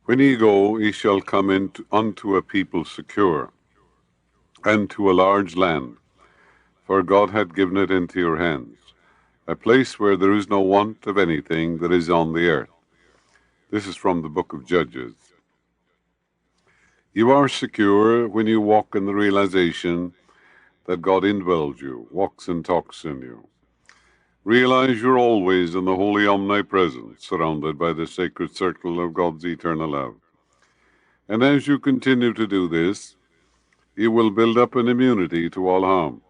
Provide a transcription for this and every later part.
When ye go, ye shall come unto a people secure, and to a large land, for God hath given it into your hands, a place where there is no want of anything that is on the earth. This is from the book of Judges. You are secure when you walk in the realization that God indwells you, walks and talks in you. Realize you're always in the holy omnipresence, surrounded by the sacred circle of God's eternal love. And as you continue to do this, you will build up an immunity to all harm.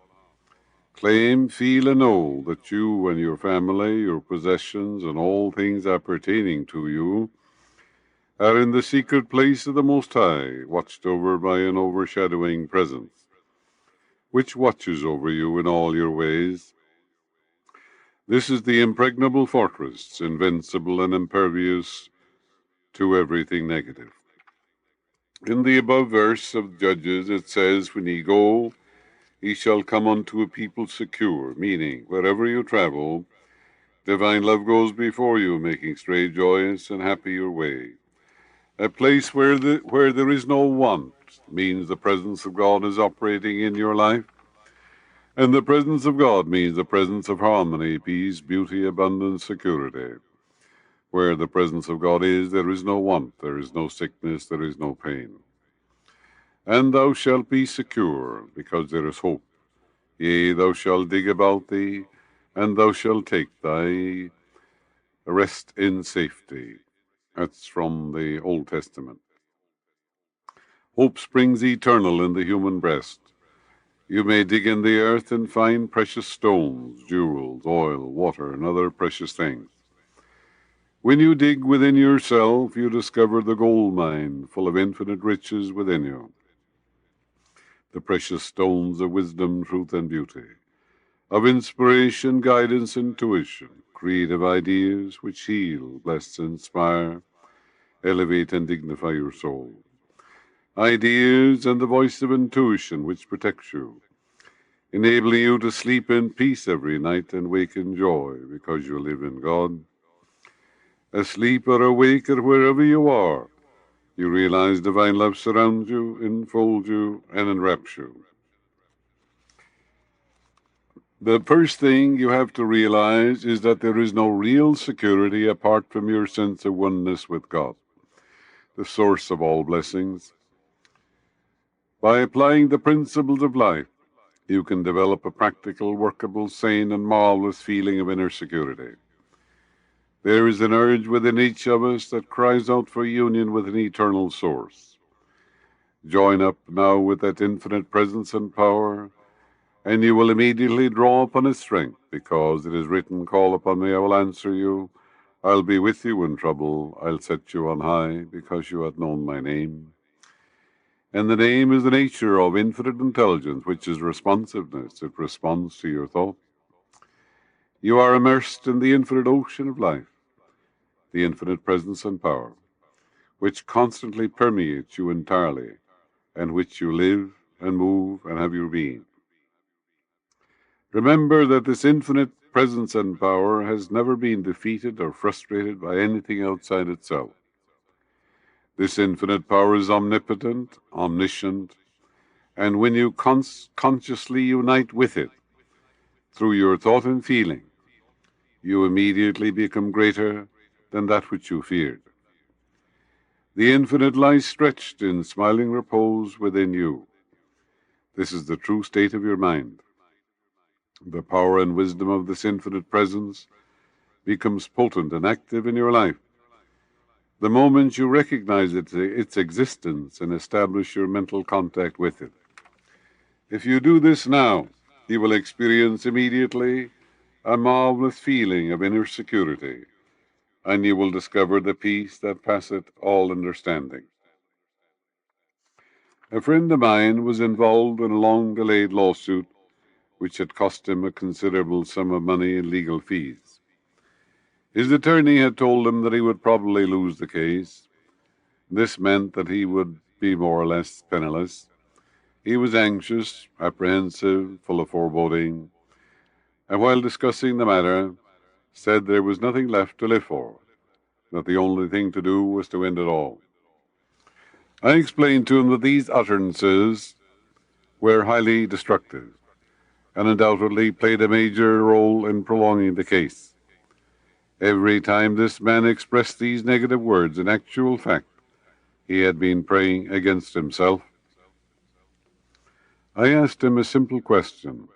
Claim, feel, and know that you and your family, your possessions, and all things appertaining to you are in the secret place of the Most High, watched over by an overshadowing presence, which watches over you in all your ways. This is the impregnable fortress, invincible and impervious to everything negative. In the above verse of Judges, it says, when ye go, ye shall come unto a people secure, meaning, wherever you travel, divine love goes before you, making straight, joyous, and happy your way. A place where there is no want means the presence of God is operating in your life. And the presence of God means the presence of harmony, peace, beauty, abundance, security. Where the presence of God is, there is no want, there is no sickness, there is no pain. And thou shalt be secure, because there is hope. Yea, thou shalt dig about thee, and thou shalt take thy rest in safety. That's from the Old Testament. Hope springs eternal in the human breast. You may dig in the earth and find precious stones, jewels, oil, water, and other precious things. When you dig within yourself, you discover the gold mine full of infinite riches within you, the precious stones of wisdom, truth, and beauty, of inspiration, guidance, intuition, creative ideas which heal, bless, inspire, elevate, and dignify your soul. Ideas and the voice of intuition which protects you, enabling you to sleep in peace every night and wake in joy because you live in God. Asleep or awake or wherever you are, you realize divine love surrounds you, enfolds you, and enwraps you. The first thing you have to realize is that there is no real security apart from your sense of oneness with God, the source of all blessings. By applying the principles of life, you can develop a practical, workable, sane, and marvelous feeling of inner security. There is an urge within each of us that cries out for union with an eternal source. Join up now with that infinite presence and power, and you will immediately draw upon his strength, because it is written, call upon me, I will answer you. I'll be with you in trouble. I'll set you on high, because you have known my name. And the name is the nature of infinite intelligence, which is responsiveness. It responds to your thought. You are immersed in the infinite ocean of life, the infinite presence and power, which constantly permeates you entirely, and which you live and move and have your being. Remember that this infinite presence and power has never been defeated or frustrated by anything outside itself. This infinite power is omnipotent, omniscient, and when you consciously unite with it through your thought and feeling, you immediately become greater than that which you feared. The infinite lies stretched in smiling repose within you. This is the true state of your mind. The power and wisdom of this infinite presence becomes potent and active in your life the moment you recognize its existence and establish your mental contact with it. If you do this now, you will experience immediately a marvelous feeling of inner security, and you will discover the peace that passeth all understanding. A friend of mine was involved in a long-delayed lawsuit which had cost him a considerable sum of money in legal fees. His attorney had told him that he would probably lose the case. This meant that he would be more or less penniless. He was anxious, apprehensive, full of foreboding, and while discussing the matter, said there was nothing left to live for, that the only thing to do was to end it all. I explained to him that these utterances were highly destructive and undoubtedly played a major role in prolonging the case. Every time this man expressed these negative words, in actual fact, he had been praying against himself. I asked him a simple question.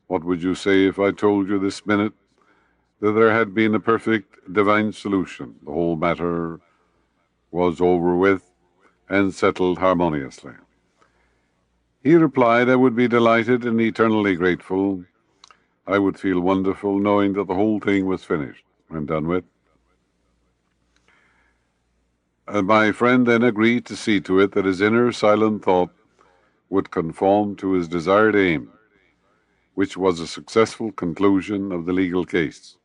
What would you say if I told you this minute that there had been a perfect divine solution? The whole matter was over with and settled harmoniously. He replied, I would be delighted and eternally grateful. I would feel wonderful knowing that the whole thing was finished and done with. My friend then agreed to see to it that his inner silent thought would conform to his desired aim, which was a successful conclusion of the legal case.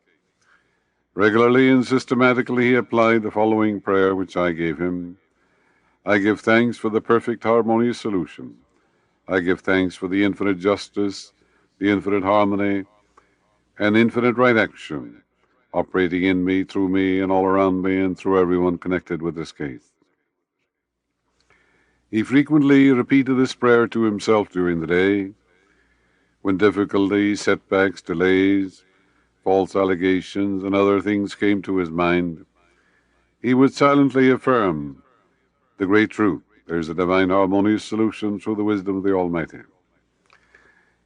Regularly and systematically he applied the following prayer which I gave him. I give thanks for the perfect harmonious solution. I give thanks for the infinite justice, the infinite harmony, and infinite right action, operating in me, through me, and all around me, and through everyone connected with this case. He frequently repeated this prayer to himself during the day. When difficulties, setbacks, delays, false allegations, and other things came to his mind, he would silently affirm the great truth. There's a divine harmonious solution through the wisdom of the Almighty.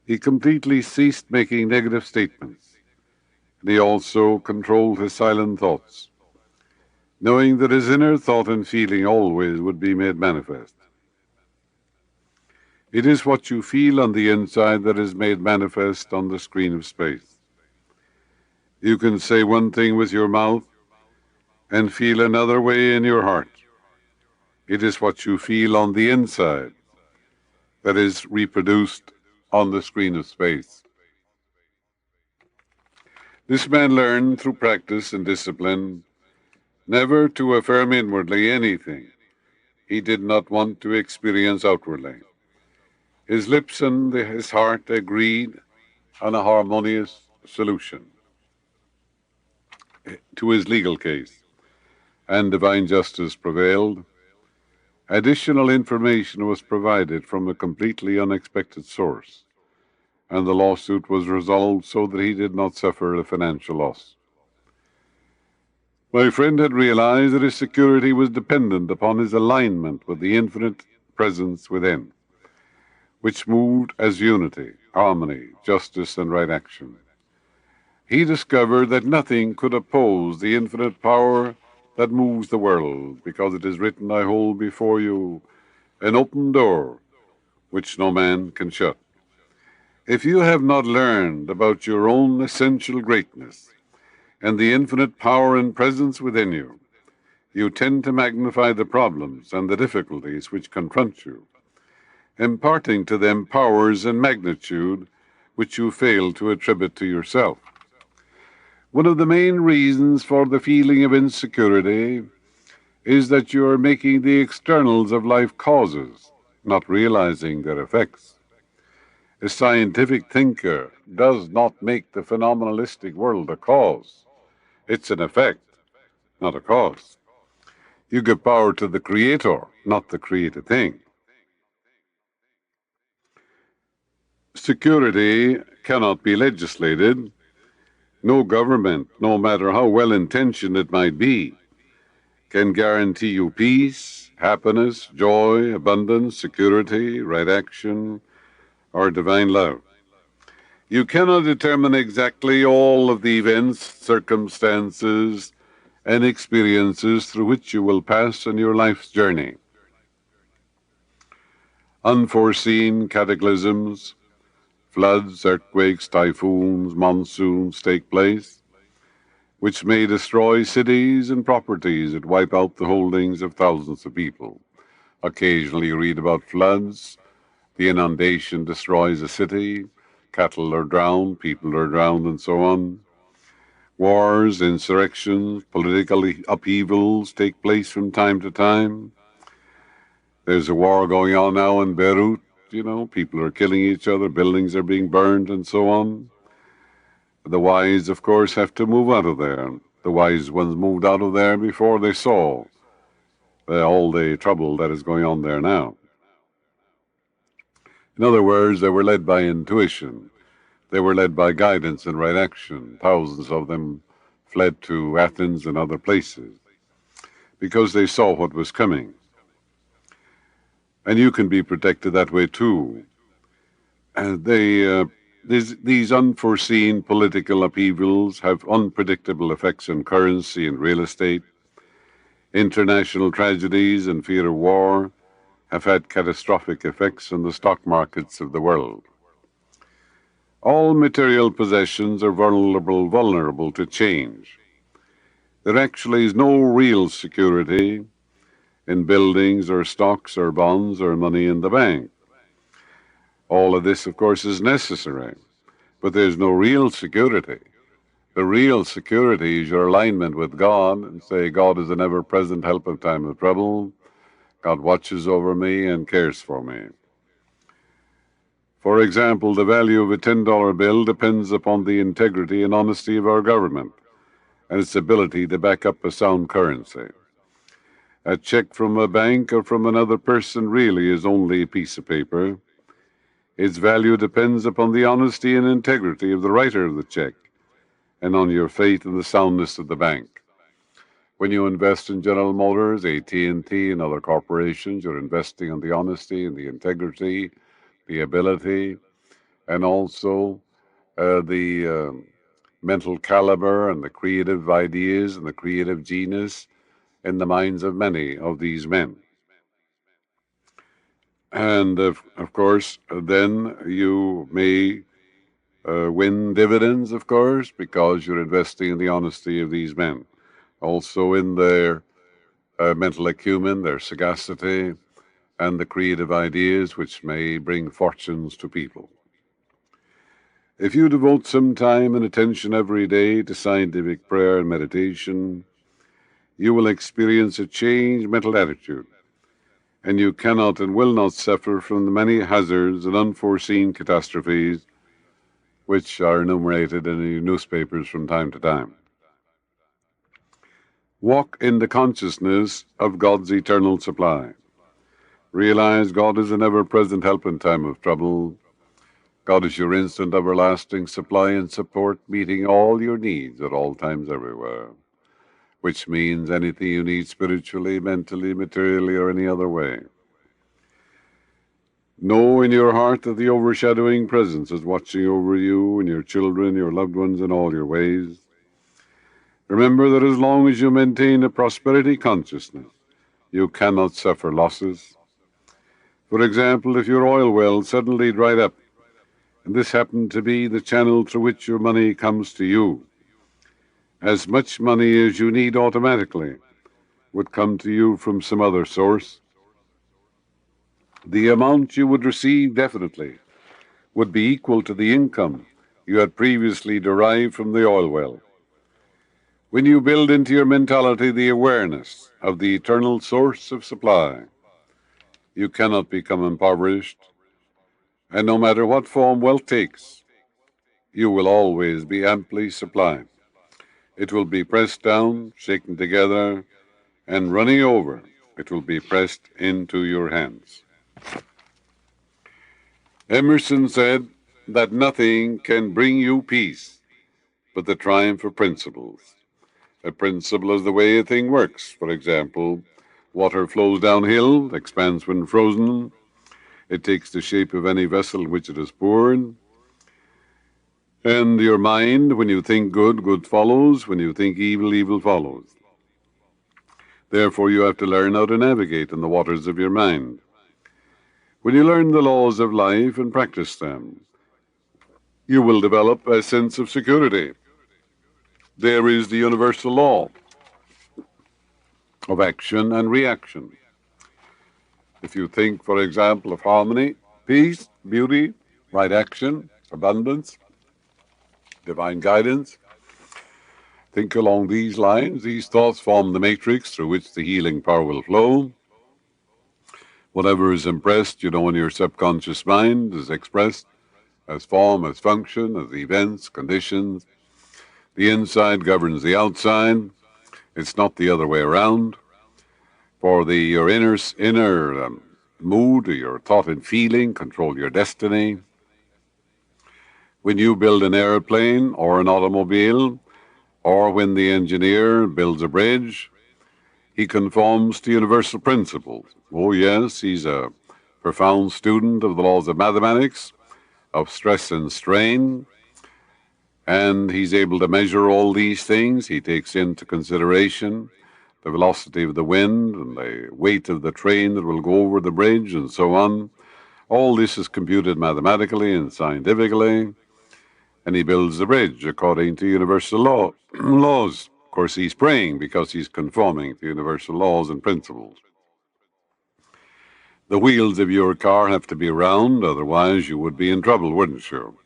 He completely ceased making negative statements, and he also controlled his silent thoughts, knowing that his inner thought and feeling always would be made manifest. It is what you feel on the inside that is made manifest on the screen of space. You can say one thing with your mouth and feel another way in your heart. It is what you feel on the inside that is reproduced on the screen of space. This man learned through practice and discipline never to affirm inwardly anything he did not want to experience outwardly. His lips and his heart agreed on a harmonious solution to his legal case, and divine justice prevailed. Additional information was provided from a completely unexpected source, and the lawsuit was resolved so that he did not suffer a financial loss. My friend had realized that his security was dependent upon his alignment with the infinite presence within, which moved as unity, harmony, justice, and right action. He discovered that nothing could oppose the infinite power that moves the world, because it is written, I hold before you an open door which no man can shut. If you have not learned about your own essential greatness and the infinite power and presence within you, you tend to magnify the problems and the difficulties which confront you, imparting to them powers and magnitude which you fail to attribute to yourself. One of the main reasons for the feeling of insecurity is that you are making the externals of life causes, not realizing their effects. A scientific thinker does not make the phenomenalistic world a cause. It's an effect, not a cause. You give power to the creator, not the created thing. Security cannot be legislated. No government, no matter how well-intentioned it might be, can guarantee you peace, happiness, joy, abundance, security, right action, or divine love. You cannot determine exactly all of the events, circumstances, and experiences through which you will pass in your life's journey. Unforeseen cataclysms, floods, earthquakes, typhoons, monsoons take place, which may destroy cities and properties and wipe out the holdings of thousands of people. Occasionally you read about floods, the inundation destroys a city, cattle are drowned, people are drowned, and so on. Wars, insurrections, political upheavals take place from time to time. There's a war going on now in Beirut. People are killing each other, buildings are being burned, and so on. The wise, of course, have to move out of there. The wise ones moved out of there before they saw all the trouble that is going on there now. In other words, they were led by intuition. They were led by guidance and right action. Thousands of them fled to Athens and other places because they saw what was coming. And you can be protected that way too. And these unforeseen political upheavals have unpredictable effects on currency and real estate. International tragedies and fear of war have had catastrophic effects on the stock markets of the world. All material possessions are vulnerable to change. There actually is no real security in buildings or stocks or bonds or money in the bank. All of this, of course, is necessary, but there's no real security. The real security is your alignment with God and say, God is an ever-present help in time of trouble. God watches over me and cares for me. For example, the value of a $10 bill depends upon the integrity and honesty of our government and its ability to back up a sound currency. A check from a bank or from another person really is only a piece of paper. Its value depends upon the honesty and integrity of the writer of the check and on your faith in the soundness of the bank. When you invest in General Motors, AT&T, and other corporations, you're investing in the honesty and the integrity, the ability, and also the mental caliber and the creative ideas and the creative genius in the minds of many of these men. And of course, then you may win dividends, of course, because you're investing in the honesty of these men. Also in their mental acumen, their sagacity, and the creative ideas which may bring fortunes to people. If you devote some time and attention every day to scientific prayer and meditation, you will experience a changed mental attitude, and you cannot and will not suffer from the many hazards and unforeseen catastrophes which are enumerated in the newspapers from time to time. Walk in the consciousness of God's eternal supply. Realize God is an ever-present help in time of trouble. God is your instant, everlasting supply and support, meeting all your needs at all times everywhere, which means anything you need spiritually, mentally, materially, or any other way. Know in your heart that the overshadowing presence is watching over you and your children, your loved ones, in all your ways. Remember that as long as you maintain a prosperity consciousness, you cannot suffer losses. For example, if your oil well suddenly dried up, and this happened to be the channel through which your money comes to you, as much money as you need automatically would come to you from some other source. The amount you would receive definitely would be equal to the income you had previously derived from the oil well. When you build into your mentality the awareness of the eternal source of supply, you cannot become impoverished, and no matter what form wealth takes, you will always be amply supplied. It will be pressed down, shaken together, and running over. It will be pressed into your hands. Emerson said that nothing can bring you peace but the triumph of principles. A principle is the way a thing works. For example, water flows downhill, expands when frozen. It takes the shape of any vessel in which it is poured. And your mind, when you think good, good follows. When you think evil, evil follows. Therefore, you have to learn how to navigate in the waters of your mind. When you learn the laws of life and practice them, you will develop a sense of security. There is the universal law of action and reaction. If you think, for example, of harmony, peace, beauty, right action, abundance, divine guidance, think along these lines. These thoughts form the matrix through which the healing power will flow. Whatever is impressed, in your subconscious mind is expressed as form, as function, as events, conditions. The inside governs the outside. It's not the other way around. for your inner mood, your thought and feeling, control your destiny. When you build an airplane or an automobile, or when the engineer builds a bridge, he conforms to universal principles. Oh, yes, he's a profound student of the laws of mathematics, of stress and strain, and he's able to measure all these things. He takes into consideration the velocity of the wind and the weight of the train that will go over the bridge and so on. All this is computed mathematically and scientifically, and he builds the bridge according to universal laws. Of course, he's praying because he's conforming to universal laws and principles. The wheels of your car have to be round, otherwise you would be in trouble, wouldn't you?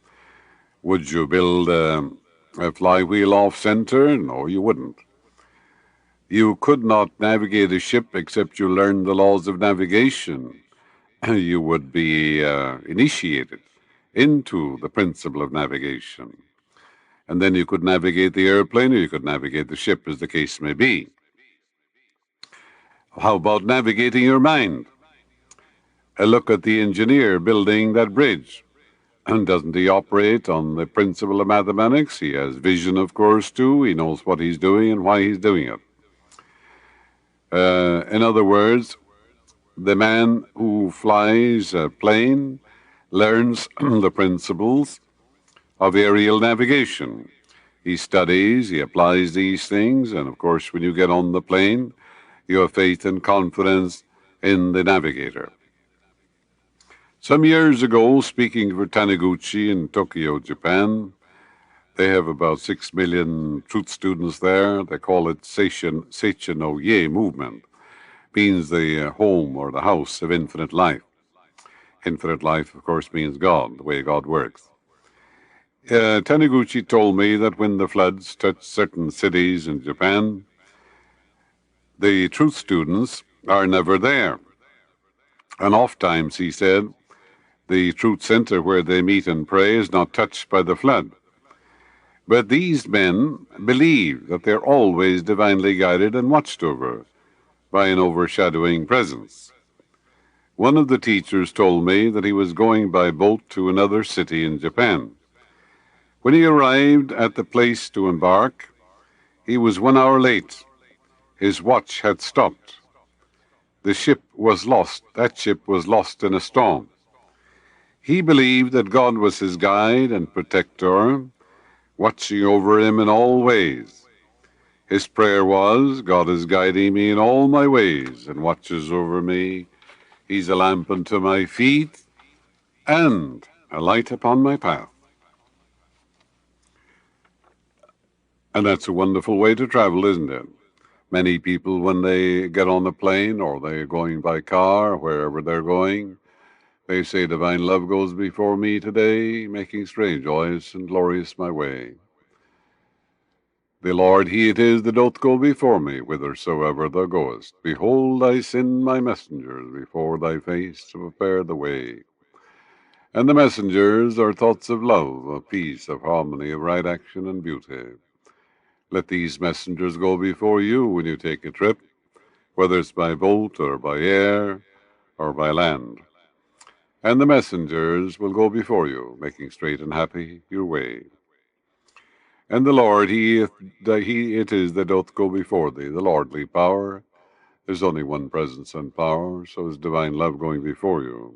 Would you build a flywheel off center? No, you wouldn't. You could not navigate a ship except you learned the laws of navigation. You would be initiated into the principle of navigation. And then you could navigate the airplane or you could navigate the ship, as the case may be. How about navigating your mind? A look at the engineer building that bridge. And doesn't he operate on the principle of mathematics? He has vision, of course, too. He knows what he's doing and why he's doing it. In other words, the man who flies a plane learns the principles of aerial navigation. He studies, he applies these things, and of course, when you get on the plane, you have faith and confidence in the navigator. Some years ago, speaking for Taniguchi in Tokyo, Japan, they have about 6 million truth students there. They call it Seichi no Ye movement. Means the home or the house of infinite life. Infinite life, of course, means God, the way God works. Taniguchi told me that when the floods touch certain cities in Japan, the truth students are never there. And oftentimes, he said, the truth center where they meet and pray is not touched by the flood. But these men believe that they're always divinely guided and watched over by an overshadowing presence. One of the teachers told me that he was going by boat to another city in Japan. When he arrived at the place to embark, he was 1 hour late. His watch had stopped. The ship was lost. That ship was lost in a storm. He believed that God was his guide and protector, watching over him in all ways. His prayer was, God is guiding me in all my ways and watches over me. He's a lamp unto my feet and a light upon my path. And that's a wonderful way to travel, isn't it? Many people, when they get on a plane or they're going by car, wherever they're going, they say, divine love goes before me today, making straight, joyous, and glorious my way. The Lord, he it is that doth go before me, whithersoever thou goest. Behold, I send my messengers before thy face to prepare the way. And the messengers are thoughts of love, of peace, of harmony, of right action and beauty. Let these messengers go before you when you take a trip, whether it's by boat or by air or by land. And the messengers will go before you, making straight and happy your way. And the Lord, he it is that doth go before thee, the lordly power. There's only one presence and power, so is divine love going before you.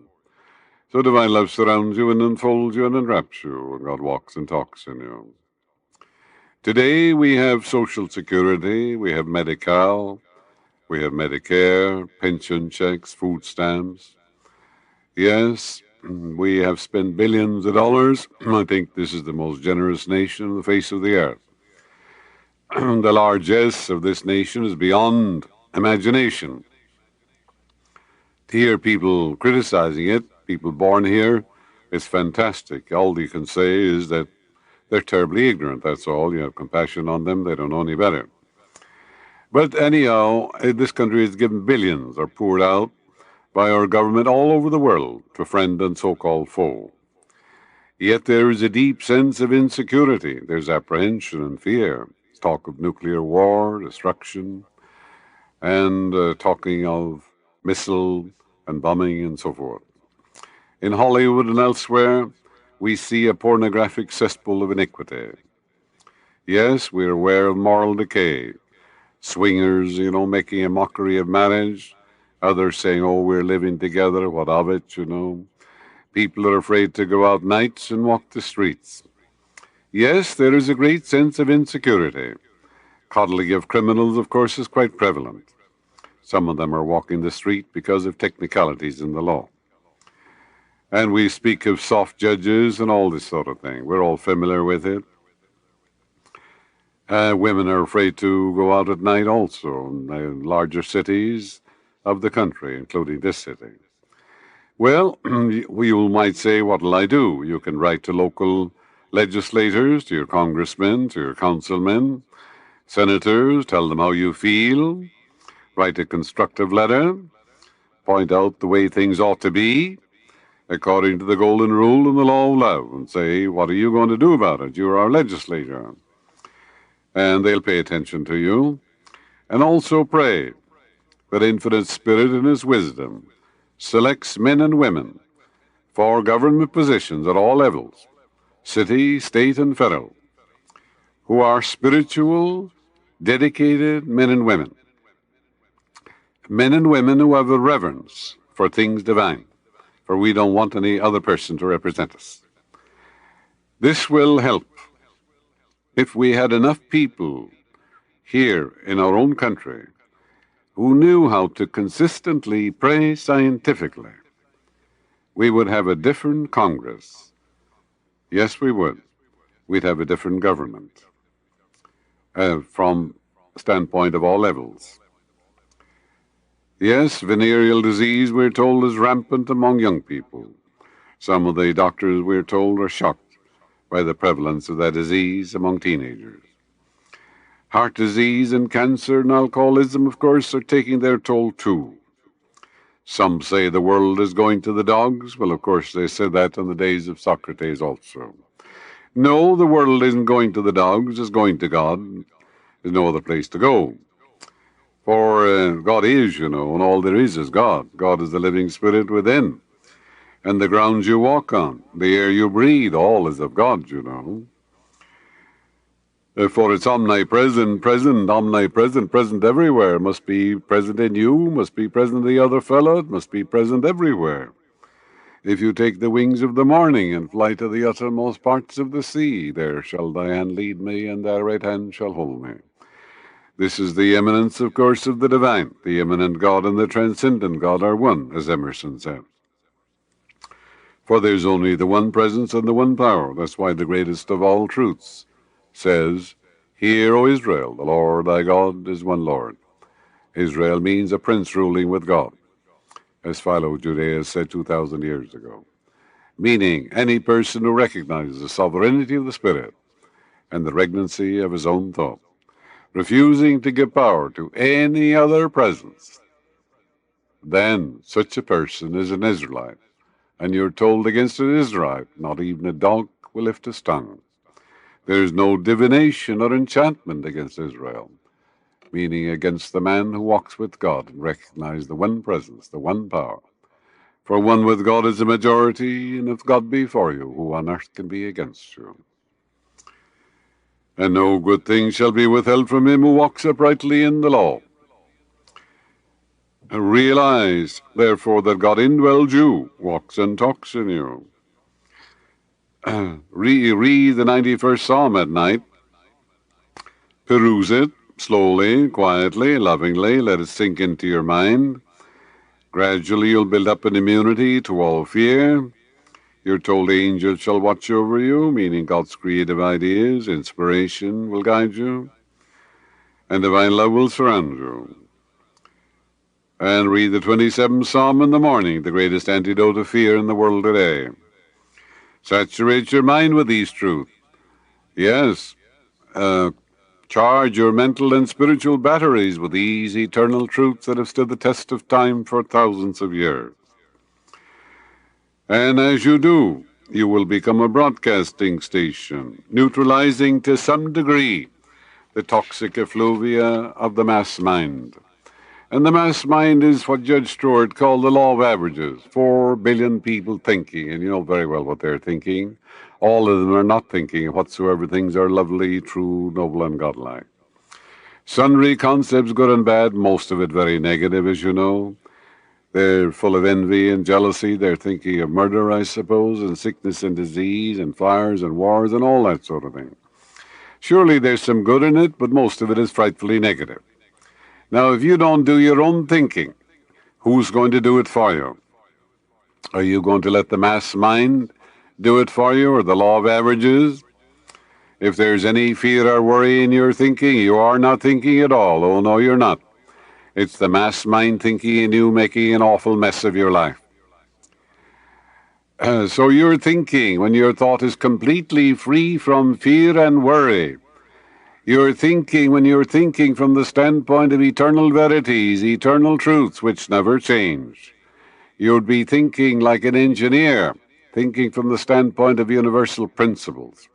So divine love surrounds you and enfolds you and enwraps you, and God walks and talks in you. Today we have Social Security, we have Medi-Cal, we have Medicare, pension checks, food stamps. Yes, we have spent billions of dollars. I think this is the most generous nation on the face of the earth. The largesse of this nation is beyond imagination. To hear people criticizing it, people born here, is fantastic. All you can say is that they're terribly ignorant, that's all. You have compassion on them, they don't know any better. But anyhow, this country is given billions, are poured out by our government all over the world to friend and so-called foe. Yet there is a deep sense of insecurity. There's apprehension and fear, talk of nuclear war, destruction. and talking of missile and bombing and so forth. In Hollywood and elsewhere, we see a pornographic cesspool of iniquity. Yes, we're aware of moral decay. Swingers, making a mockery of marriage. Others saying, oh, we're living together, what of it. People are afraid to go out nights and walk the streets. Yes, there is a great sense of insecurity. Coddling of criminals, of course, is quite prevalent. Some of them are walking the street because of technicalities in the law. And we speak of soft judges and all this sort of thing. We're all familiar with it. Women are afraid to go out at night also in the larger cities of the country, including this city. Well, you might say, what'll I do? You can write to local legislators, to your congressmen, to your councilmen, senators, tell them how you feel, write a constructive letter, point out the way things ought to be, according to the golden rule and the law of love, and say, what are you going to do about it? You're our legislator. And they'll pay attention to you. And also pray that Infinite Spirit in His wisdom selects men and women for government positions at all levels, city, state, and federal, who are spiritual, dedicated men and women. Men and women who have a reverence for things divine, for we don't want any other person to represent us. This will help. If we had enough people here in our own country who knew how to consistently pray scientifically, we would have a different Congress. Yes, we would. We'd have a different government from standpoint of all levels. Yes, venereal disease, we're told, is rampant among young people. Some of the doctors, we're told, are shocked by the prevalence of that disease among teenagers. Heart disease and cancer and alcoholism, of course, are taking their toll too. Some say the world is going to the dogs. Well, of course, they said that in the days of Socrates also. No, the world isn't going to the dogs, it's going to God. There's no other place to go. For God is, and all there is God. God is the living spirit within. And the ground you walk on, the air you breathe, all is of God, For it's omnipresent, present everywhere. Must be present in you, must be present in the other fellow, it must be present everywhere. If you take the wings of the morning and fly to the uttermost parts of the sea, there shall thy hand lead me, and thy right hand shall hold me. This is the immanence, of course, of the divine. The immanent God and the transcendent God are one, as Emerson said. For there's only the one presence and the one power. That's why the greatest of all truths says, Hear, O Israel, the Lord thy God is one Lord. Israel means a prince ruling with God, as Philo-Judaeus said 2,000 years ago. Meaning, any person who recognizes the sovereignty of the Spirit and the regnancy of his own thought, refusing to give power to any other presence, then such a person is an Israelite. And you're told against an Israelite, not even a dog will lift his tongue. There is no divination or enchantment against Israel, meaning against the man who walks with God and recognizes the one presence, the one power. For one with God is a majority, and if God be for you, who on earth can be against you? And no good thing shall be withheld from him who walks uprightly in the law. And realize, therefore, that God indwells you, walks and talks in you. Read the 91st Psalm at night. Peruse it slowly, quietly, lovingly. Let it sink into your mind. Gradually you'll build up an immunity to all fear. You're told the angels shall watch over you, meaning God's creative ideas, inspiration will guide you, and divine love will surround you. And read the 27th Psalm in the morning, the greatest antidote of fear in the world today. Saturate your mind with these truths. Yes, charge your mental and spiritual batteries with these eternal truths that have stood the test of time for thousands of years. And as you do, you will become a broadcasting station, neutralizing to some degree the toxic effluvia of the mass mind. And the mass mind is what Judge Stewart called the law of averages. 4 billion people thinking, and you know very well what they're thinking. All of them are not thinking whatsoever things are lovely, true, noble, and godlike. Sundry concepts, good and bad, most of it very negative, as you know. They're full of envy and jealousy. They're thinking of murder, I suppose, and sickness and disease, and fires and wars, and all that sort of thing. Surely there's some good in it, but most of it is frightfully negative. Now, if you don't do your own thinking, who's going to do it for you? Are you going to let the mass mind do it for you, or the law of averages? If there's any fear or worry in your thinking, you are not thinking at all. Oh, no, you're not. It's the mass mind thinking in you making an awful mess of your life. So you're thinking when your thought is completely free from fear and worry. You're thinking when you're thinking from the standpoint of eternal verities, eternal truths which never change. You'd be thinking like an engineer, thinking from the standpoint of universal principles.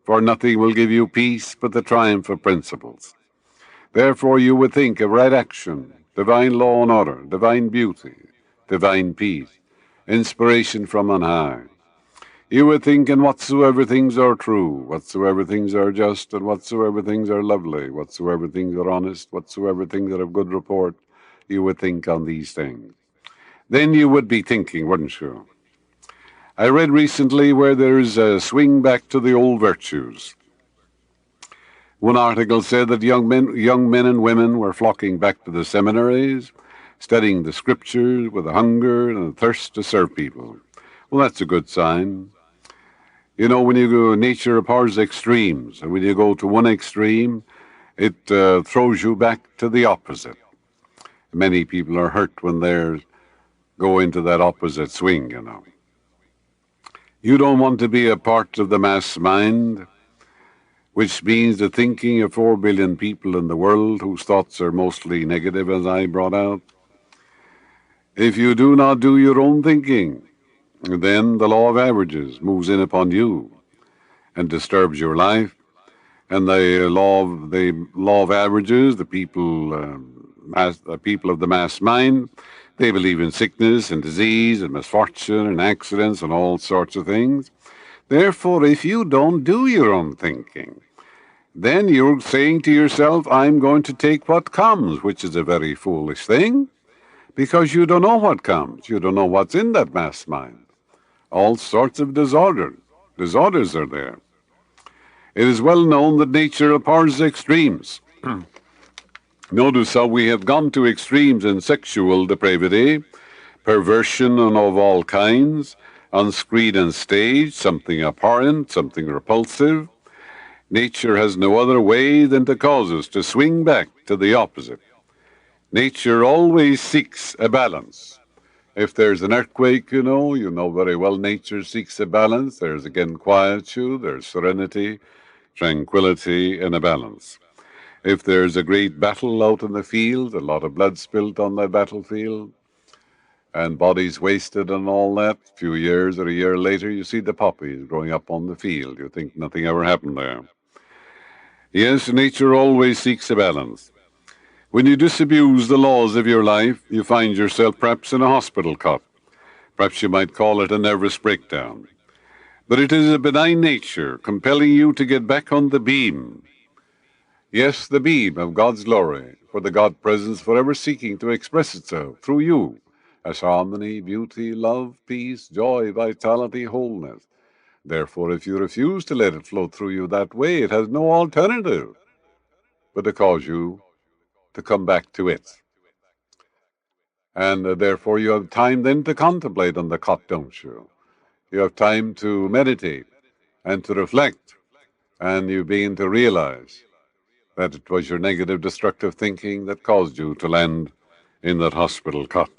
For nothing will give you peace but the triumph of principles. Therefore you would think of right action, divine law and order, divine beauty, divine peace, inspiration from on high. You would think in whatsoever things are true, whatsoever things are just, and whatsoever things are lovely, whatsoever things are honest, whatsoever things are of good report, you would think on these things. Then you would be thinking, wouldn't you? I read recently where there's a swing back to the old virtues. One article said that young men and women were flocking back to the seminaries, studying the scriptures with a hunger and a thirst to serve people. Well, that's a good sign. You know, when you go, nature abhors extremes, and when you go to one extreme, it throws you back to the opposite. Many people are hurt when they go into that opposite swing, you know. You don't want to be a part of the mass mind, which means the thinking of 4 billion people in the world whose thoughts are mostly negative, as I brought out. If you do not do your own thinking, then the law of averages moves in upon you and disturbs your life. And the law of averages, the people of the mass mind, they believe in sickness and disease and misfortune and accidents and all sorts of things. Therefore, if you don't do your own thinking, then you're saying to yourself, I'm going to take what comes, which is a very foolish thing, because you don't know what comes. You don't know what's in that mass mind. All sorts of disorders are there. It is well known that nature abhors extremes. Notice how we have gone to extremes in sexual depravity, perversion and of all kinds, on screen and stage, something abhorrent, something repulsive. Nature has no other way than to cause us to swing back to the opposite. Nature always seeks a balance. If there's an earthquake, you know very well nature seeks a balance. There's again quietude, there's serenity, tranquility, and a balance. If there's a great battle out in the field, a lot of blood spilled on that battlefield, and bodies wasted and all that, a few years or a year later, you see the poppies growing up on the field. You think nothing ever happened there. Yes, nature always seeks a balance. When you disabuse the laws of your life, you find yourself perhaps in a hospital cot. Perhaps you might call it a nervous breakdown. But it is a benign nature compelling you to get back on the beam. Yes, the beam of God's glory, for the God presence forever seeking to express itself through you as harmony, beauty, love, peace, joy, vitality, wholeness. Therefore, if you refuse to let it flow through you that way, it has no alternative but to cause you to come back to it. And therefore, you have time then to contemplate on the cot, don't you? You have time to meditate and to reflect, and you begin to realize that it was your negative, destructive thinking that caused you to land in that hospital cot.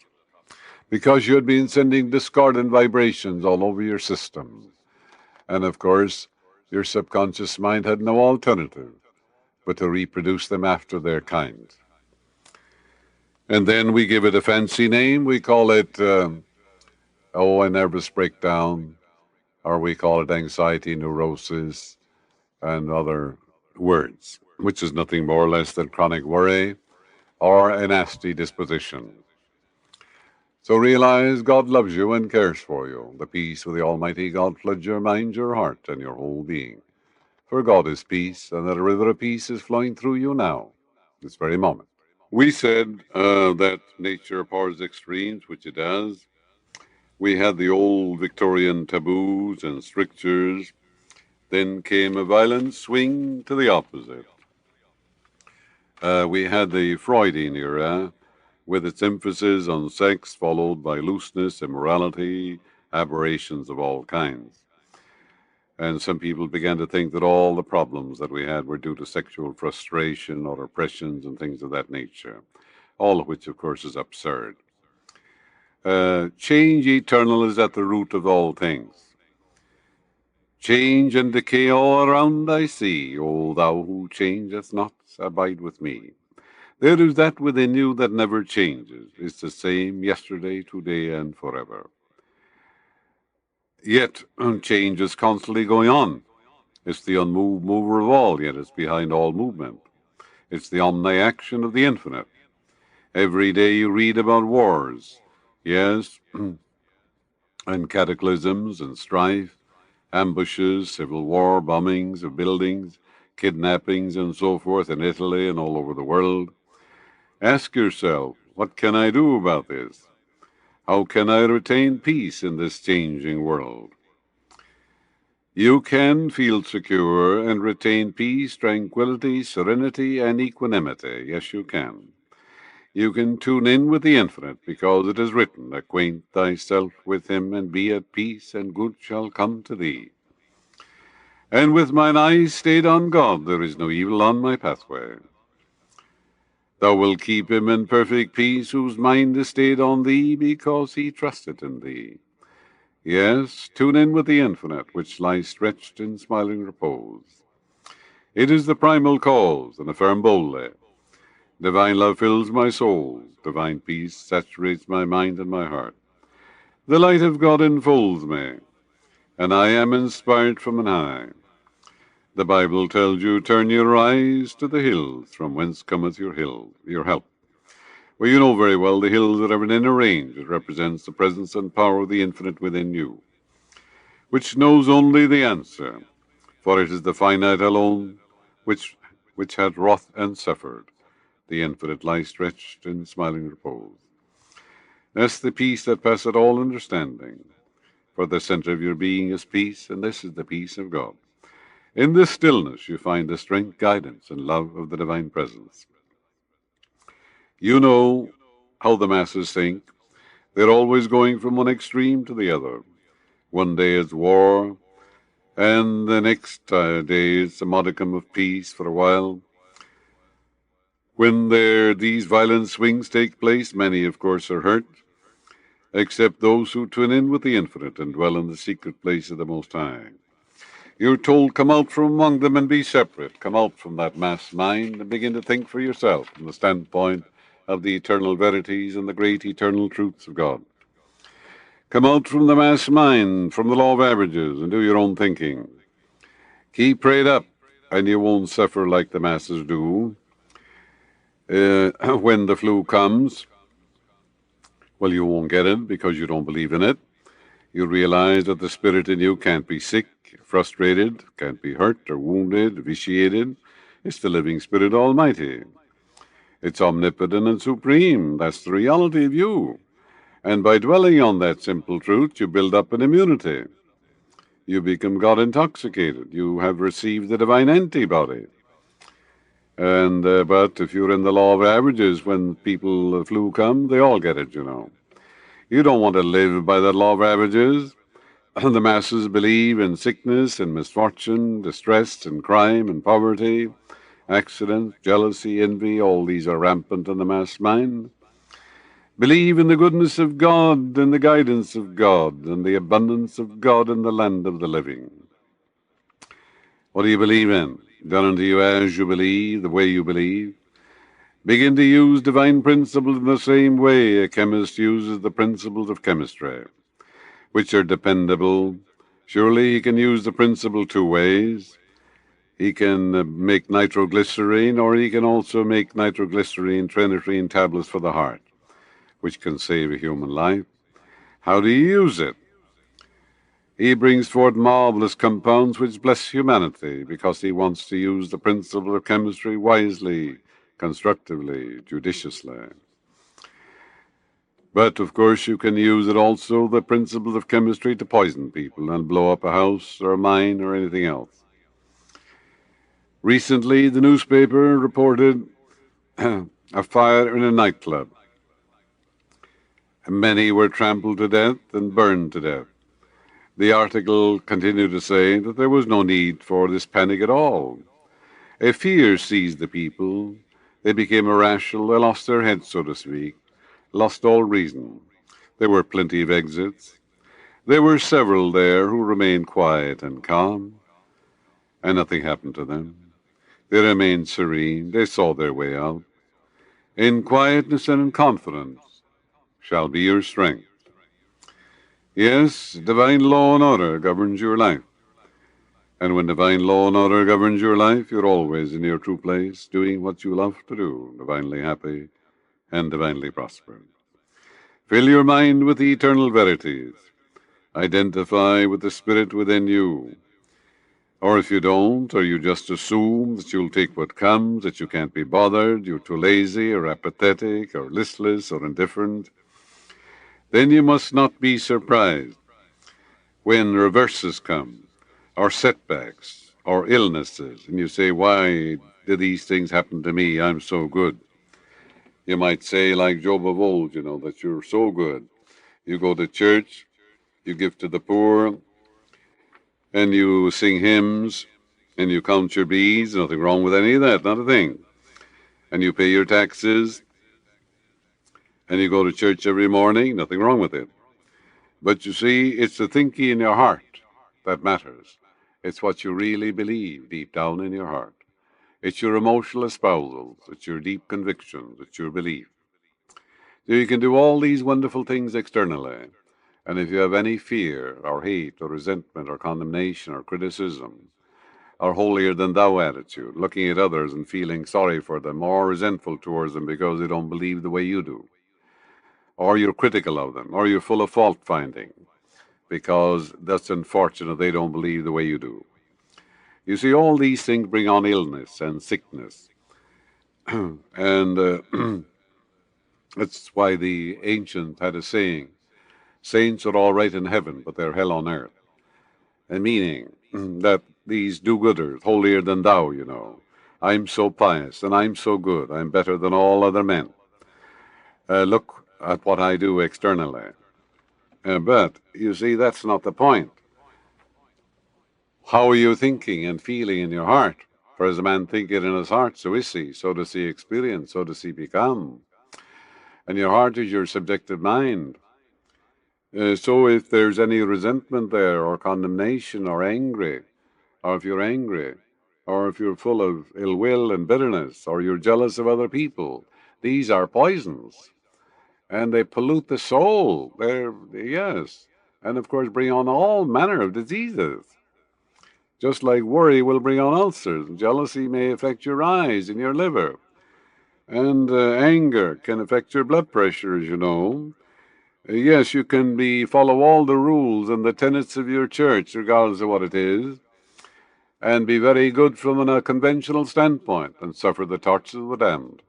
Because you had been sending discordant vibrations all over your system. And of course, your subconscious mind had no alternative but to reproduce them after their kind. And then we give it a fancy name. We call it, a nervous breakdown, or we call it anxiety, neurosis, and other words, which is nothing more or less than chronic worry or a nasty disposition. So realize God loves you and cares for you. The peace of the Almighty God floods your mind, your heart, and your whole being. For God is peace, and that a river of peace is flowing through you now, this very moment. We said that nature abhors extremes, which it does. We had the old Victorian taboos and strictures. Then came a violent swing to the opposite. We had the Freudian era, with its emphasis on sex, followed by looseness, immorality, aberrations of all kinds. And some people began to think that all the problems that we had were due to sexual frustration or oppressions and things of that nature, all of which, of course, is absurd. Change eternal is at the root of all things. Change and decay all around I see. O thou who changeth not, abide with me. There is that within you that never changes. It's the same yesterday, today, and forever. Yet change is constantly going on. It's the unmoved mover of all, yet it's behind all movement. It's the omni-action of the infinite. Every day you read about wars, yes, and cataclysms and strife, ambushes, civil war, bombings of buildings, kidnappings, and so forth in Italy and all over the world. Ask yourself, what can I do about this? How can I retain peace in this changing world? You can feel secure and retain peace, tranquility, serenity, and equanimity. Yes, you can. You can tune in with the infinite, because it is written, acquaint thyself with him, and be at peace, and good shall come to thee. And with mine eyes stayed on God, there is no evil on my pathway. Thou wilt keep him in perfect peace, whose mind is stayed on thee, because he trusted in thee. Yes, tune in with the infinite, which lies stretched in smiling repose. It is the primal cause, and affirm boldly, divine love fills my soul, divine peace saturates my mind and my heart. The light of God enfolds me, and I am inspired from on high. The Bible tells you, turn your eyes to the hills, from whence cometh your help. Well, you know very well the hills that are within a range. It represents the presence and power of the infinite within you, which knows only the answer, for it is the finite alone which hath wrought and suffered. The infinite lies stretched in smiling repose. That's the peace that passeth all understanding, for the center of your being is peace, and this is the peace of God. In this stillness you find the strength, guidance, and love of the divine presence. You know how the masses think. They're always going from one extreme to the other. One day it's war, and the next day it's a modicum of peace for a while. When these violent swings take place, many, of course, are hurt, except those who tune in with the infinite and dwell in the secret place of the Most High. You're told, come out from among them and be separate. Come out from that mass mind and begin to think for yourself from the standpoint of the eternal verities and the great eternal truths of God. Come out from the mass mind, from the law of averages, and do your own thinking. Keep prayed up, and you won't suffer like the masses do. When the flu comes, well, you won't get it because you don't believe in it. You realize that the spirit in you can't be sick, frustrated, can't be hurt or wounded, vitiated. It's the living Spirit Almighty. It's omnipotent and supreme. That's the reality of you. And by dwelling on that simple truth, you build up an immunity. You become God intoxicated. You have received the divine antibody. And but if you're in the law of averages, when people flu come, they all get it, you know. You don't want to live by that law of averages. The masses believe in sickness and misfortune, distress and crime and poverty, accidents, jealousy, envy. All these are rampant in the mass mind. Believe in the goodness of God and the guidance of God and the abundance of God in the land of the living. What do you believe in? Done unto you as you believe, the way you believe. Begin to use divine principles in the same way a chemist uses the principles of chemistry, which are dependable. Surely he can use the principle two ways. He can make nitroglycerine, or he can also make nitroglycerine, trinitine tablets for the heart, which can save a human life. How do you use it? He brings forth marvelous compounds which bless humanity because he wants to use the principle of chemistry wisely, constructively, judiciously. But, of course, you can use it also, the principle of chemistry, to poison people and blow up a house or a mine or anything else. Recently, the newspaper reported a fire in a nightclub. Many were trampled to death and burned to death. The article continued to say that there was no need for this panic at all. A fear seized the people. They became irrational. They lost their heads, so to speak, lost all reason. There were plenty of exits. There were several there who remained quiet and calm, and nothing happened to them. They remained serene. They saw their way out. In quietness and in confidence shall be your strength. Yes, divine law and order governs your life. And when divine law and order governs your life, you're always in your true place, doing what you love to do, divinely happy and divinely prosperous. Fill your mind with the eternal verities. Identify with the Spirit within you. Or if you don't, or you just assume that you'll take what comes, that you can't be bothered, you're too lazy or apathetic or listless or indifferent, then you must not be surprised when reverses come, or setbacks, or illnesses, and you say, why did these things happen to me? I'm so good. You might say, like Job of old, that you're so good. You go to church, you give to the poor, and you sing hymns, and you count your beads. Nothing wrong with any of that, not a thing. And you pay your taxes, and you go to church every morning. Nothing wrong with it. But you see, it's the thinking in your heart that matters. It's what you really believe deep down in your heart. It's your emotional espousals. It's your deep convictions. It's your belief. So you can do all these wonderful things externally. And if you have any fear or hate or resentment or condemnation or criticism or holier than thou attitude, looking at others and feeling sorry for them or resentful towards them because they don't believe the way you do, or you're critical of them, or you're full of fault finding because that's unfortunate they don't believe the way you do. You see, all these things bring on illness and sickness. And that's why the ancient had a saying, saints are all right in heaven, but they're hell on earth. And meaning that these do-gooders, holier than thou, I'm so pious and I'm so good, I'm better than all other men. Look at what I do externally. But, you see, that's not the point. How are you thinking and feeling in your heart? For as a man thinketh in his heart, so is he. So does he experience, so does he become. And your heart is your subjective mind. So if there's any resentment there, or condemnation, or angry, or if you're angry, or if you're full of ill will and bitterness, or you're jealous of other people, these are poisons. And they pollute the soul. Yes. And of course bring on all manner of diseases. Just like worry will bring on ulcers. Jealousy may affect your eyes and your liver. And anger can affect your blood pressure, as you know. Yes, you can follow all the rules and the tenets of your church, regardless of what it is, and be very good from a conventional standpoint, and suffer the torture of the damned.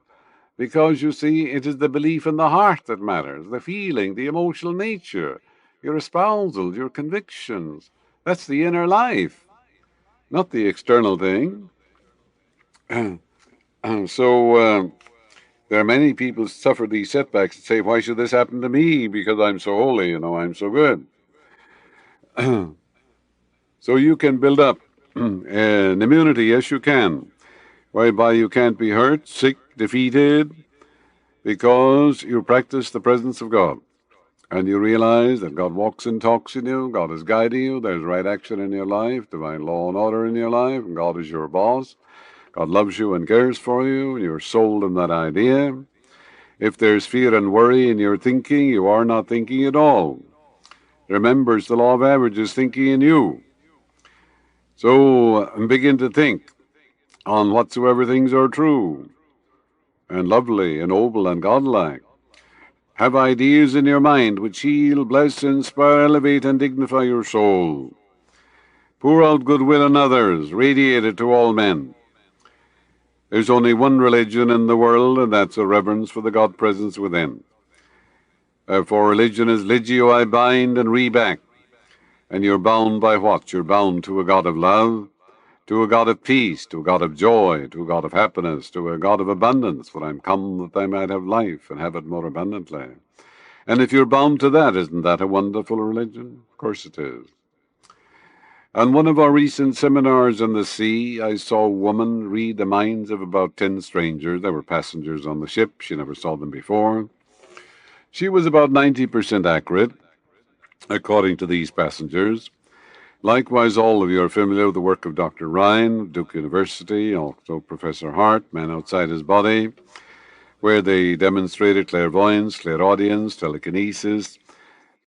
Because, you see, it is the belief in the heart that matters, the feeling, the emotional nature, your espousals, your convictions. That's the inner life, not the external thing. So there are many people who suffer these setbacks and say, why should this happen to me? Because I'm so holy, I'm so good. So you can build up an immunity, yes, you can, whereby you can't be hurt, sick, defeated, because you practice the presence of God. And you realize that God walks and talks in you, God is guiding you, there's right action in your life, divine law and order in your life, and God is your boss. God loves you and cares for you, and you're sold in that idea. If there's fear and worry in your thinking, you are not thinking at all. Remember, it's the law of averages thinking in you. So begin to think on whatsoever things are true, and lovely, and noble, and godlike. Have ideas in your mind which heal, bless, inspire, elevate, and dignify your soul. Pour out goodwill on others, radiate it to all men. There's only one religion in the world, and that's a reverence for the God presence within. For religion is ligio, I bind and reback. And you're bound by what? You're bound to a God of love, to a God of peace, to a God of joy, to a God of happiness, to a God of abundance. For I'm come that I might have life and have it more abundantly. And if you're bound to that, isn't that a wonderful religion? Of course it is. On one of our recent seminars on the sea, I saw a woman read the minds of about 10 strangers. They were passengers on the ship. She never saw them before. She was about 90% accurate, according to these passengers. Likewise, all of you are familiar with the work of Dr. Ryan, Duke University, also Professor Hart, Man Outside His Body, where they demonstrated clairvoyance, clairaudience, telekinesis,